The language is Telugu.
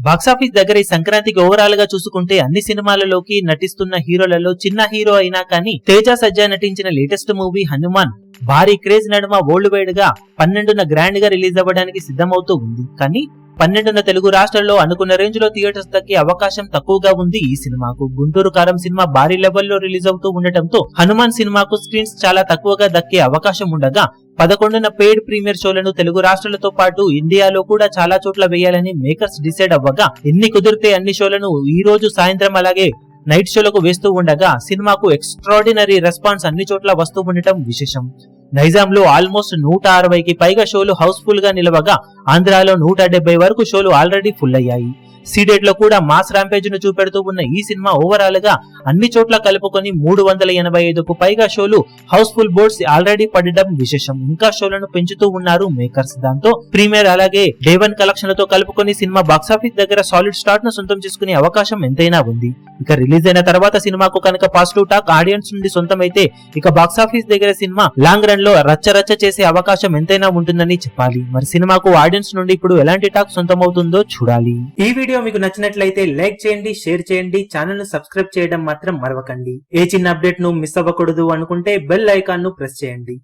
బాక్సాఫీస్ దగ్గర ఈ సంక్రాంతికి ఓవరాల్ గా చూసుకుంటే అన్ని సినిమాలలోకి నటిస్తున్న హీరోలలో చిన్న హీరో అయినా కానీ తేజ సజ్జా నటించిన లేటెస్ట్ మూవీ హనుమాన్ భారీ క్రేజ్ నడుమ వరల్డ్ వైడ్ గా 12న గ్రాండ్ గా రిలీజ్ అవ్వడానికి సిద్ధమవుతూ ఉంది. కానీ 12న తెలుగు రాష్ట్రాల్లో అనుకున్న రేంజ్ లో థియేటర్స్ దక్కే అవకాశం తక్కువగా ఉంది. ఈ సినిమాకు గుంటూరు కారం సినిమా భారీ లెవెల్లో రిలీజ్ అవుతూ ఉండటంతో హనుమాన్ సినిమాకు స్క్రీన్స్ చాలా తక్కువగా దక్కే అవకాశం ఉండగా 11న పెయిడ్ ప్రీమియర్ షోలను తెలుగు రాష్ట్రాలతో పాటు ఇండియాలో కూడా చాలా చోట్ల వేయాలని మేకర్స్ డిసైడ్ అవ్వగా ఎన్ని కుదిరితే అన్ని షోలను ఈ రోజు సాయంత్రం అలాగే నైట్ షోలకు వేస్తూ ఉండగా సినిమాకు ఎక్స్ట్రాడినరీ రెస్పాన్స్ అన్ని చోట్ల వస్తూ ఉండటం విశేషం. నైజాంలో ఆల్మోస్ట్ 160కి పైగా షోలు హౌస్ఫుల్ గా నిలవగా ఆంధ్రాలో 170 వరకు షోలు ఆల్రెడీ ఫుల్ అయ్యాయి. సీడెడ్ లో కూడా మాస్ ర్యాంపేజ్ ను చూపెడుతూ ఉన్న ఈ సినిమా ఓవరాల్ గా అన్ని చోట్ల కలుపుకొని 385కు పైగా షోలు హౌస్ఫుల్ బోర్డ్స్ ఆల్రెడీ పడడం విశేషం. ఇంకా షోలను పెంచుతూ ఉన్నారు మేకర్స్. దాంతో ప్రీమియర్ అలాగే డే 1 కలెక్షన్లతో కలుపుకొని సినిమా బాక్సాఫీస్ దగ్గర సాలిడ్ స్టార్ట్ ను సొంతం చేసుకునే అవకాశం ఎంతైనా ఉంది. ఇక రిలీజ్ అయిన తర్వాత సినిమాకు కనుక పాజిటివ్ టాక్ ఆడియన్స్ నుండి సొంతమైతే ఇక బాక్సాఫీస్ దగ్గర సినిమా లాంగ్ రన్ లో రచ్చ చేసే అవకాశం ఎంతైనా ఉంటుందని చెప్పాలి. మరి సినిమాకు ఆడియన్స్ నుండి ఇప్పుడు ఎలాంటి టాక్ సొంతమవుతుందో చూడాలి. ఈ వీడియో మీకు నచ్చినట్లయితే లైక్ చేయండి, షేర్ చేయండి, ఛానల్ ను సబ్స్క్రైబ్ చేయడం మాత్రం మరవకండి. ఏ చిన్న అప్డేట్ ను మిస్ అవ్వకూడదు అనుకుంటే బెల్ ఐకాన్ ను ప్రెస్ చేయండి.